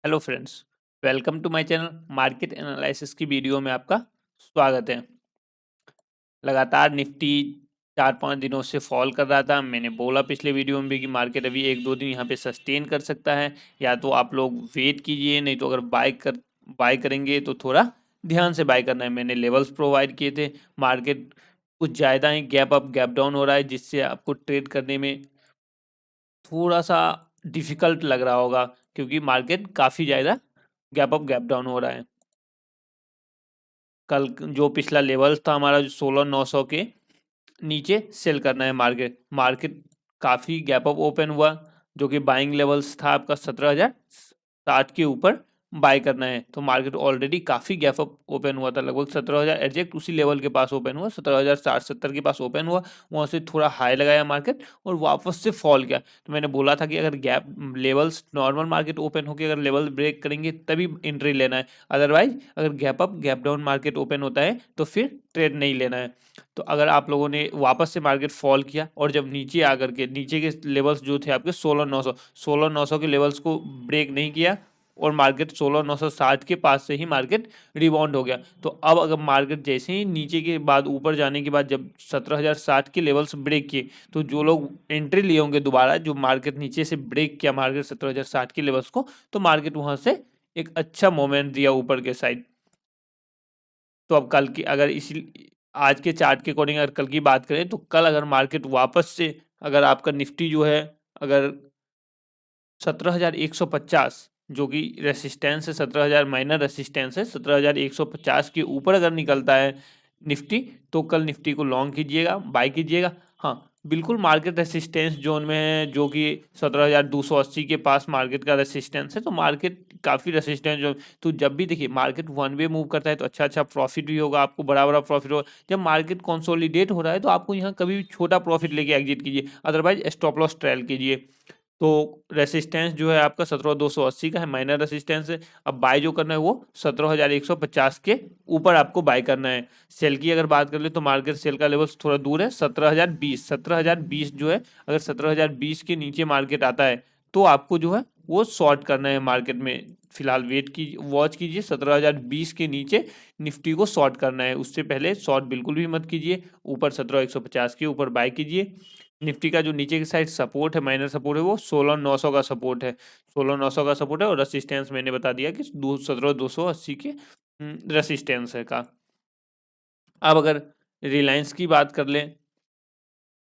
Hello friends, welcome to my channel. Market analysis की video में आपका स्वागत है। लगातार निफ्टी 4-5 दिनों से फॉल कर रहा था। मैंने बोला पिछले वीडियो में भी कि मार्केट अभी 1-2 दिन यहाँ पे सस्टेन कर सकता है। या तो आप लोग वेट कीजिए, नहीं तो अगर बाय करेंगे तो थोड़ा ध्यान से बाय करना है। मैंने लेवल्स प्रोवाइड किए थे। मार्केट कुछ ज़्यादा ही गैप अप गैप डाउन हो रहा है, जिससे आपको ट्रेड करने में थोड़ा सा डिफिकल्ट लग रहा होगा, क्योंकि मार्केट काफ़ी ज़्यादा गैप अप गैप डाउन हो रहा है। कल जो पिछला लेवल था हमारा, जो 16,900 के नीचे सेल करना है। मार्केट मार्केट काफ़ी गैप अप ओपन हुआ, जो कि बाइंग लेवल्स था आपका 17,060 के ऊपर बाय करना है। तो मार्केट ऑलरेडी काफ़ी गैप अप ओपन हुआ था, लगभग 17,000 एग्जैक्ट उसी लेवल के पास ओपन हुआ, 17,060-70 के पास ओपन हुआ। वहाँ से थोड़ा हाई लगाया मार्केट और वापस से फॉल किया। तो मैंने बोला था कि अगर gap levels normal market open होकर अगर लेवल ब्रेक करेंगे तभी एंट्री लेना है, अदरवाइज अगर gap up gap down market open होता है तो फिर ट्रेड नहीं लेना है। तो अगर आप लोगों ने वापस से मार्केट फॉल किया और जब नीचे आकर के नीचे के लेवल्स जो थे आपके 16,900 के लेवल्स को ब्रेक नहीं किया और मार्केट 16,960 के पास से ही मार्केट रिबाउंड हो गया। तो अब अगर मार्केट जैसे ही नीचे के बाद ऊपर जाने के बाद जब 17,060 के लेवल्स ब्रेक किए, तो जो लोग एंट्री लिए होंगे दोबारा, जो मार्केट नीचे से ब्रेक किया मार्केट 17,060 के लेवल्स को, तो मार्केट वहां से एक अच्छा मोमेंट दिया ऊपर के साइड। तो अब कल की अगर इसी आज के चार्ट के अकॉर्डिंग अगर कल की बात करें, तो कल अगर मार्केट वापस से अगर आपका निफ्टी जो है, अगर 17,150 जो कि रेसिस्टेंस है, 17,000 माइनर रेसिस्टेंस है, 17,150 के ऊपर अगर निकलता है निफ्टी, तो कल निफ्टी को लॉन्ग कीजिएगा, बाय कीजिएगा। हाँ, बिल्कुल मार्केट रेसिस्टेंस जोन में है, जो कि 17,280 के पास मार्केट का रेसिस्टेंस है। तो मार्केट काफ़ी रेसिस्टेंस जो, तो जब भी देखिए मार्केट वन वे मूव करता है तो अच्छा अच्छा प्रॉफिट भी होगा आपको, बड़ा बड़ा प्रॉफिट होगा। जब मार्केट कंसोलिडेट हो रहा है तो आपको यहाँ कभी भी छोटा प्रॉफिट लेके एग्जिट कीजिए, अदरवाइज स्टॉप लॉस ट्रेल कीजिए। तो रेसिस्टेंस जो है आपका 17,280 का है, माइनर रेसिस्टेंस है। अब बाय जो करना है वो 17,150 के ऊपर आपको बाय करना है। सेल की अगर बात कर ले तो मार्केट सेल का लेवल थोड़ा दूर है, 17,020 जो है, अगर 17,020 के नीचे मार्केट आता है तो आपको जो है वो शॉर्ट करना है मार्केट में। फिलहाल वॉच कीजिए, 17,020 के नीचे निफ्टी को शॉर्ट करना है, उससे पहले शॉर्ट बिल्कुल भी मत कीजिए। ऊपर 17,150 के ऊपर बाय कीजिए। निफ्टी का जो नीचे की साइड सपोर्ट है, माइनर सपोर्ट है, वो 16,900 का सपोर्ट है। 16,900 का सपोर्ट है और रेसिस्टेंस मैंने बता दिया कि 17,280 के रेसिस्टेंस है का। अब अगर रिलायंस की बात कर लें,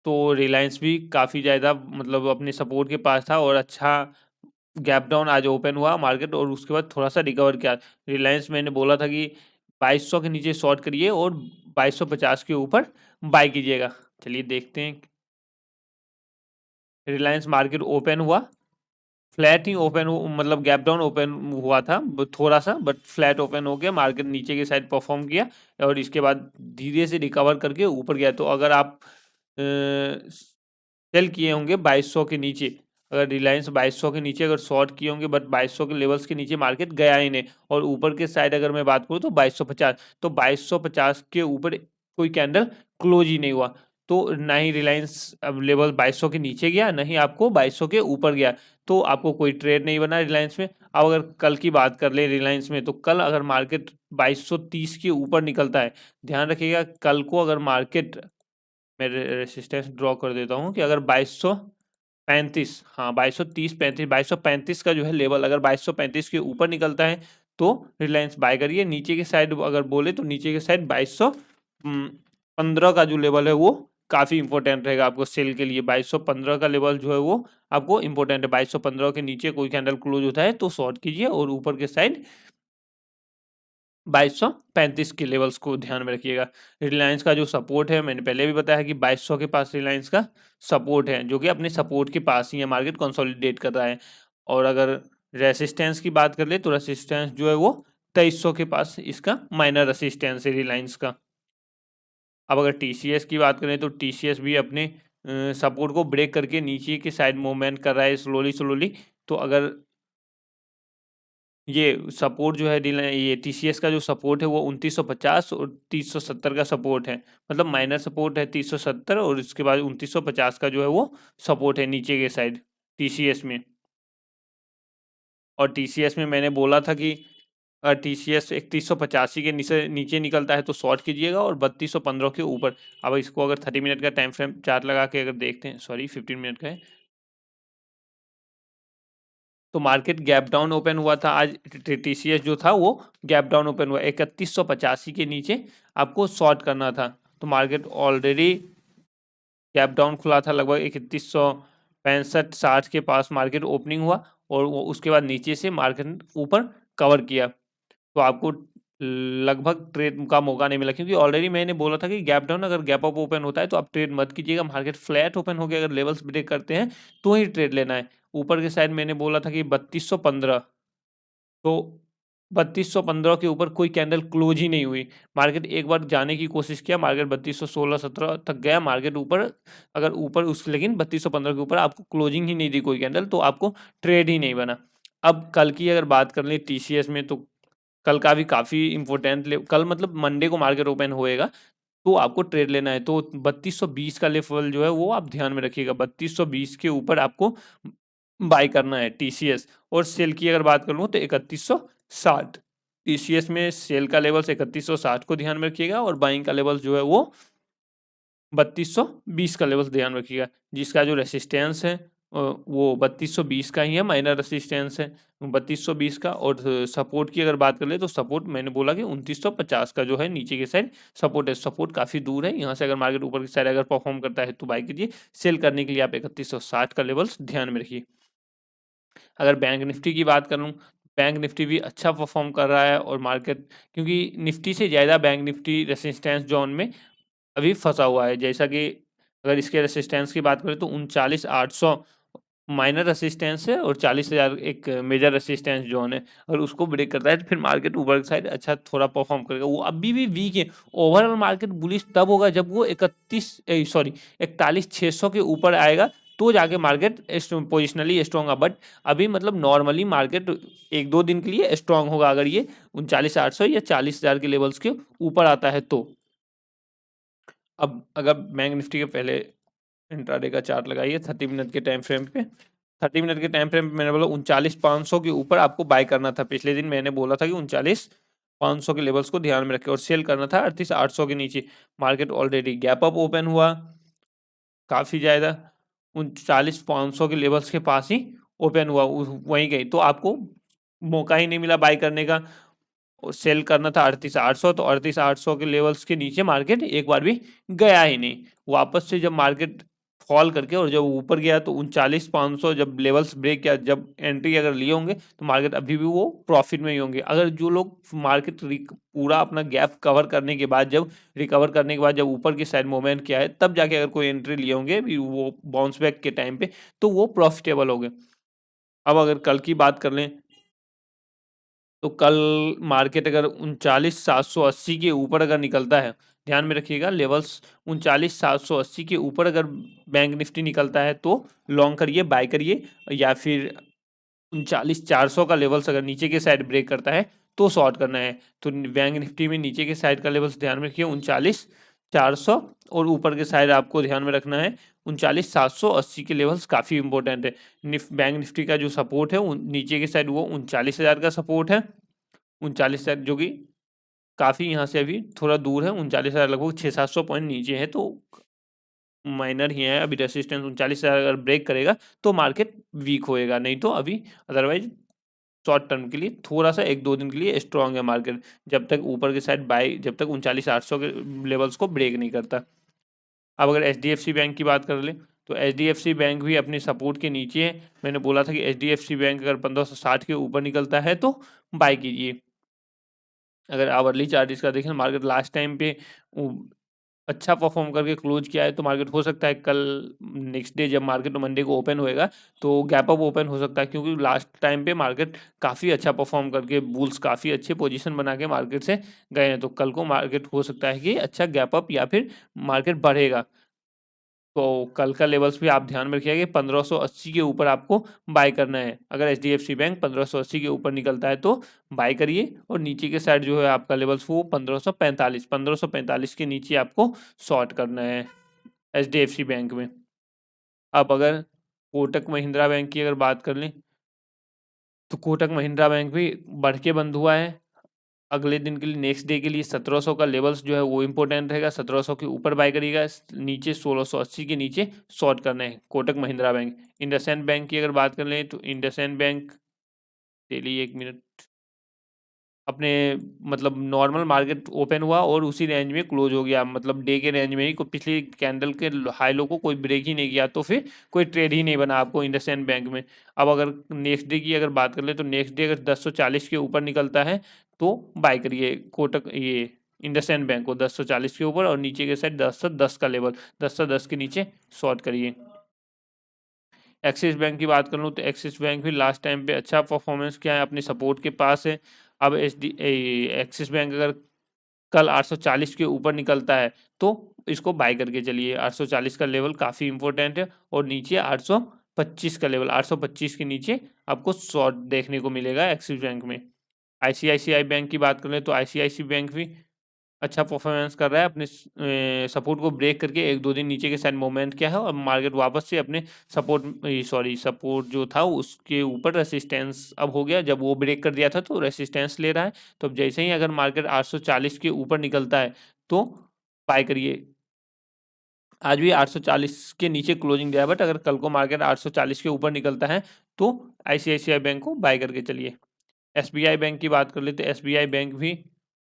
तो रिलायंस भी काफ़ी ज़्यादा मतलब अपने सपोर्ट के पास था और अच्छा गैप डाउन आज ओपन हुआ मार्केट, और उसके बाद थोड़ा सा रिकवर किया। रिलायंस मैंने बोला था कि 2200 के नीचे शॉर्ट करिए और 2250 के ऊपर बाय कीजिएगा। चलिए देखते हैं। रिलायंस मार्केट ओपन हुआ, फ्लैट ही ओपन मतलब गैप डाउन ओपन हुआ था थोड़ा सा, बट फ्लैट ओपन हो गया, मार्केट नीचे की साइड परफॉर्म किया और इसके बाद धीरे से रिकवर करके ऊपर गया। तो अगर आप सेल किए होंगे 2200 के नीचे, अगर रिलायंस 2200 के नीचे अगर शॉर्ट किए होंगे, बट 2200 के लेवल्स के नीचे मार्केट गया ही नहीं, और ऊपर के साइड अगर मैं बात करूँ तो 2250, तो 2250 के ऊपर कोई कैंडल क्लोज ही नहीं हुआ। तो ना ही रिलायंस अब लेवल 2200 के नीचे गया, ना ही आपको 2200 के ऊपर गया, तो आपको कोई ट्रेड नहीं बना रिलायंस में। अब अगर कल की बात कर ले रिलायंस में, तो कल अगर मार्केट 2230 के ऊपर निकलता है, ध्यान रखिएगा कल को अगर मार्केट, मैं रेसिस्टेंस ड्रॉ कर देता हूँ कि अगर 2235, हाँ 2235 का जो है लेवल, अगर 2235 के ऊपर निकलता है तो रिलायंस बाय करिए। नीचे की साइड अगर बोले तो नीचे की साइड 2215 का जो लेवल है वो काफ़ी इंपॉर्टेंट रहेगा आपको सेल के लिए। 2215 का लेवल जो है वो आपको इंपॉर्टेंट है। 2215 के नीचे कोई कैंडल क्लोज होता है तो शॉर्ट कीजिए, और ऊपर के साइड 2235 के लेवल्स को ध्यान में रखिएगा। रिलायंस का जो सपोर्ट है, मैंने पहले भी बताया कि 2200 के पास रिलायंस का सपोर्ट है, जो कि अपने सपोर्ट के पास ही है, मार्केट कंसोलिडेट कर रहा है। और अगर रेसिस्टेंस की बात कर ले तो रेसिस्टेंस जो है वो 2300 के पास इसका माइनर रेसिस्टेंस है रिलायंस का। अब अगर टीसीएस की बात करें तो टीसीएस भी अपने सपोर्ट को ब्रेक करके नीचे की साइड मूवमेंट कर रहा है स्लोली स्लोली। तो अगर ये सपोर्ट जो है ये टीसीएस का जो सपोर्ट है वो 2950 और 3070 का सपोर्ट है, मतलब माइनर सपोर्ट है 3070 और इसके बाद 2950 का जो है वो सपोर्ट है नीचे के साइड टीसीएस में। और टीसीएस में मैंने बोला था कि टीसीएस 3185 के नीचे नीचे निकलता है तो शॉर्ट कीजिएगा, और 3215 के ऊपर। अब इसको अगर 30 मिनट का टाइम फ्रेम चार्ट लगा के अगर देखते हैं, सॉरी 15 मिनट का है, तो मार्केट गैप डाउन ओपन हुआ था आज। टीसीएस जो था वो गैप डाउन ओपन हुआ 3185 के नीचे, आपको शॉर्ट करना था। तो मार्केट ऑलरेडी गैप डाउन खुला था लगभग 3165-60 के पास मार्केट ओपनिंग हुआ, और वो उसके बाद नीचे से मार्केट ऊपर कवर किया। तो आपको लगभग ट्रेड का मौका नहीं मिला, क्योंकि ऑलरेडी मैंने बोला था कि गैप डाउन, अगर गैप अप ओपन होता है तो आप ट्रेड मत कीजिएगा। मार्केट फ्लैट ओपन हो गया, अगर लेवल्स ब्रेक करते हैं तो ही ट्रेड लेना है। ऊपर के साइड मैंने बोला था कि 3215, तो 3215 के ऊपर कोई कैंडल क्लोज ही नहीं हुई। मार्केट एक बार जाने की कोशिश किया, मार्केट 3216-17 तक गया मार्केट ऊपर, अगर ऊपर उस, लेकिन 3215 के ऊपर आपको क्लोजिंग ही नहीं दी कोई कैंडल, तो आपको ट्रेड ही नहीं बना। अब कल की अगर बात कर लें टीसीएस में, तो कल का भी काफ़ी इंपॉर्टेंट, कल मतलब मंडे को मार्केट ओपन होएगा, तो आपको ट्रेड लेना है। तो 3220 का लेवल जो है वो आप ध्यान में रखिएगा, 3220 के ऊपर आपको बाय करना है टीसीएस। और सेल की अगर बात करूँ तो 3160, टीसीएस में सेल का लेवल 3160 को ध्यान में रखिएगा, और बाइंग का लेवल जो है वो 3220 का लेवल ध्यान रखिएगा, जिसका जो रेसिस्टेंस है वो 3220 का ही है, माइनर रेसिस्टेंस है 3220 का। और सपोर्ट की अगर बात कर ले तो सपोर्ट मैंने बोला कि 2950 का जो है नीचे की साइड सपोर्ट है। सपोर्ट काफ़ी दूर है, यहाँ से अगर मार्केट ऊपर की साइड अगर परफॉर्म करता है तो बाय कीजिए। सेल करने के लिए आप 3160 का लेवल्स ध्यान में रखिए। अगर बैंक निफ्टी की बात करूँ, बैंक निफ्टी भी अच्छा परफॉर्म कर रहा है, और मार्केट, क्योंकि निफ्टी से ज़्यादा बैंक निफ्टी रेसिस्टेंस जोन में अभी फंसा हुआ है। जैसा कि अगर इसके रेसिस्टेंस की बात करें तो 39,800 माइनर रेसिस्टेंस है, और 40,000 एक मेजर रेसिस्टेंस जोन है। अगर उसको ब्रेक करता है तो फिर मार्केट ऊपर की साइड अच्छा थोड़ा परफॉर्म करेगा। वो अभी भी वीक है। ओवरऑल मार्केट बुलिश तब होगा जब वो 41,600 के ऊपर आएगा, तो जाके मार्केट पोजिशनली स्ट्रॉन्ग होगा। बट अभी मतलब नॉर्मली मार्केट 1-2 दिन के लिए स्ट्रॉन्ग होगा, अगर ये 39,800 या 40,000 के लेवल्स के ऊपर आता है तो। अब अगर बैंक निफ्टी के पहले इंट्राडे का चार्ट लगाइए 30 मिनट के टाइम फ्रेम पे। 30 मिनट के टाइम फ्रेम पे मैंने बोला 39,500 के ऊपर आपको बाय करना था। पिछले दिन मैंने बोला था कि 39,500 के लेवल्स को ध्यान में रखें, और सेल करना था 38,800 के नीचे। Market already gap up open हुआ काफ़ी ज़्यादा, 39,500 के लेवल्स के पास ही ओपन हुआ, वहीं गई, तो आपको मौका ही नहीं मिला बाय करने का। सेल करना था 38,800, तो 38,800 के लेवल्स के नीचे मार्केट एक बार भी गया ही नहीं। वापस से जब मार्केट फॉल करके और जब ऊपर गया तो 39,500 जब लेवल्स ब्रेक किया, जब एंट्री अगर लिए होंगे तो मार्केट अभी भी वो प्रॉफिट में ही होंगे। अगर जो लोग मार्केट पूरा अपना गैप कवर करने के बाद, जब रिकवर करने के बाद जब ऊपर की साइड मूवमेंट किया है, तब जाके अगर कोई एंट्री लिए होंगे वो बाउंस बैक के टाइम पे, तो वो प्रॉफिटेबल हो गए। अब अगर कल की बात कर लें तो कल मार्केट अगर 39,780 के ऊपर अगर निकलता है, ध्यान में रखिएगा लेवल्स 39,780 के ऊपर अगर बैंक निफ्टी निकलता है तो लॉन्ग करिए, बाय करिए। या फिर 39,400 का लेवल्स अगर नीचे के साइड ब्रेक करता है तो शॉर्ट करना है। तो बैंक निफ्टी में नीचे के साइड का लेवल्स ध्यान में रखिए 39,400, और ऊपर के साइड आपको ध्यान में रखना है 39,780 के लेवल्स काफ़ी इंपॉर्टेंट है। बैंक निफ्टी का जो सपोर्ट है नीचे के साइड वो 39,000 का सपोर्ट है, 39,000, जो कि काफ़ी यहाँ से अभी थोड़ा दूर है। 39,000 लगभग 600-700 पॉइंट नीचे है, तो माइनर ही है अभी। रेसिस्टेंस 39,000 अगर ब्रेक करेगा तो मार्केट वीक होएगा, नहीं तो अभी अदरवाइज शॉर्ट टर्म के लिए थोड़ा सा 1-2 दिन के लिए स्ट्रॉन्ग है मार्केट, जब तक ऊपर की साइड बाय, जब तक 39,800 के लेवल्स को ब्रेक नहीं करता। अब अगर एचडीएफसी बैंक की बात कर लें तो एचडीएफसी बैंक भी अपने सपोर्ट के नीचे है। मैंने बोला था कि एचडीएफसी बैंक अगर 1560 के ऊपर निकलता है तो बाय कीजिए। अगर आवरली चार्ट इसका देखें, मार्केट लास्ट टाइम पे अच्छा परफॉर्म करके क्लोज किया है, तो मार्केट हो सकता है कल नेक्स्ट डे जब मार्केट मंडे को ओपन होएगा तो गैप अप ओपन हो सकता है, क्योंकि लास्ट टाइम पे मार्केट काफ़ी अच्छा परफॉर्म करके बुल्स काफ़ी अच्छे पोजीशन बना के मार्केट से गए हैं। तो कल को मार्केट हो सकता है कि अच्छा गैप अप या फिर मार्केट बढ़ेगा। तो कल का लेवल्स भी आप ध्यान में रखिएगा कि 1580 के ऊपर आपको बाय करना है। अगर एचडीएफसी बैंक 1580 के ऊपर निकलता है तो बाय करिए, और नीचे के साइड जो है आपका लेवल्स वो 1545 के नीचे आपको शॉर्ट करना है एचडीएफसी बैंक में। अब अगर कोटक महिंद्रा बैंक की अगर बात कर लें तो कोटक महिंद्रा बैंक भी बढ़ के बंद हुआ है। अगले दिन के लिए नेक्स्ट डे के लिए 1700 का लेवल्स जो है वो इंपॉर्टेंट रहेगा। 1700 के ऊपर बाय करिएगा, नीचे 1680 के नीचे शॉर्ट करना है कोटक महिंद्रा बैंक। इंडसइंड बैंक की अगर बात कर लें तो इंडसइंड बैंक डेली 1 मिनट अपने मतलब नॉर्मल मार्केट ओपन हुआ और उसी रेंज में क्लोज हो गया, मतलब डे के रेंज में ही, कोई पिछली कैंडल के हाई लो को कोई ब्रेक ही नहीं किया, तो फिर कोई ट्रेड ही नहीं बना आपको इंडसइंड बैंक में। अब अगर नेक्स्ट डे की अगर बात कर ले तो नेक्स्ट डे अगर 1040 के ऊपर निकलता है तो बाय करिए कोटक ये इंडसइंड बैंक को 1040 के ऊपर, और नीचे के साइड 1010 का लेवल, 1010 के नीचे शॉर्ट करिए। एक्सिस बैंक की बात कर लूँ तो एक्सिस बैंक भी लास्ट टाइम पे अच्छा परफॉर्मेंस किया है, अपने सपोर्ट के पास है। अब एक्सिस बैंक अगर कल 840 के ऊपर निकलता है तो इसको बाय करके चलिए। 840 का लेवल काफ़ी इंपॉर्टेंट है, और नीचे 825 का लेवल, 825 के नीचे आपको शॉर्ट देखने को मिलेगा एक्सिस बैंक में। आईसीआईसीआई बैंक की बात करें तो आईसीआईसी बैंक भी अच्छा परफॉर्मेंस कर रहा है, अपने सपोर्ट को ब्रेक करके 1-2 दिन नीचे के साइड मोमेंट किया है, और मार्केट वापस से अपने सपोर्ट जो था उसके ऊपर रेसिस्टेंस अब हो गया। जब वो ब्रेक कर दिया था तो रेसिस्टेंस ले रहा है, तो अब जैसे ही अगर मार्केट 840 के ऊपर निकलता है तो बाय करिए। आज भी 840 के नीचे क्लोजिंग दिया है, बट अगर कल को मार्केट 840 के ऊपर निकलता है तो आईसीआईसीआई बैंक को बाय करके चलिए। एसबीआई बैंक की बात कर लेते हैं। एसबीआई बैंक भी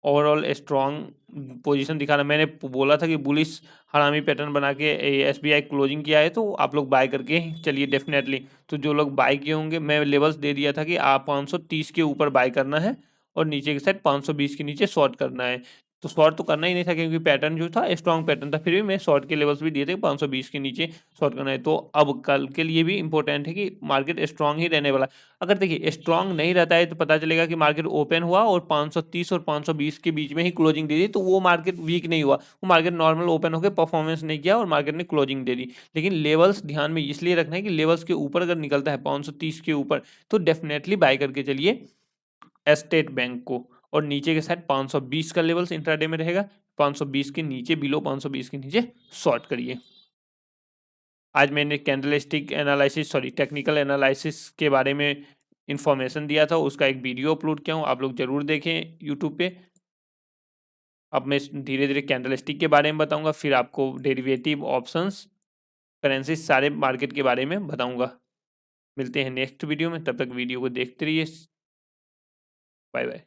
ओवरऑल स्ट्रॉन्ग पोजीशन दिखा रहा है। मैंने बोला था कि बुलिश हरामी पैटर्न बना के एसबीआई क्लोजिंग किया है, तो आप लोग बाय करके चलिए डेफिनेटली। तो जो लोग बाय किए होंगे, मैं लेवल्स दे दिया था कि आप 530 के ऊपर बाय करना है और नीचे के साइड 520 के नीचे शॉर्ट करना है। तो शॉर्ट तो करना ही नहीं था क्योंकि पैटर्न जो था स्ट्रॉन्ग पैटर्न था, फिर भी मैं शॉर्ट के लेवल्स भी दिए थे 520 के नीचे शॉर्ट करना है। तो अब कल के लिए भी इंपॉर्टेंट है कि मार्केट स्ट्रॉन्ग ही रहने वाला है। अगर देखिए स्ट्रॉन्ग नहीं रहता है तो पता चलेगा कि मार्केट ओपन हुआ और 530 और 520 के बीच में ही क्लोजिंग दे दी, तो वो मार्केट वीक नहीं हुआ, वो मार्केट नॉर्मल ओपन होकर परफॉर्मेंस नहीं किया और मार्केट ने क्लोजिंग दे दी। लेकिन लेवल्स ध्यान में इसलिए रखना है कि लेवल्स के ऊपर अगर निकलता है 530 के ऊपर तो डेफिनेटली बाय करके चलिए स्टेट बैंक को, और नीचे के साइड 520 का लेवल्स इंट्राडे में रहेगा। 520 के नीचे, बिलो 520 के नीचे शॉर्ट करिए। आज मैंने कैंडलस्टिक एनालिसिस टेक्निकल एनालिसिस के बारे में इंफॉर्मेशन दिया था, उसका एक वीडियो अपलोड किया हूँ, आप लोग जरूर देखें यूट्यूब पे। अब मैं धीरे धीरे कैंडलस्टिक के बारे में बताऊंगा, फिर आपको डेरिवेटिव, ऑप्शंस, करेंसीज, सारे मार्केट के बारे में बताऊंगा। मिलते हैं नेक्स्ट वीडियो में, तब तक वीडियो को देखते रहिए। Bye bye.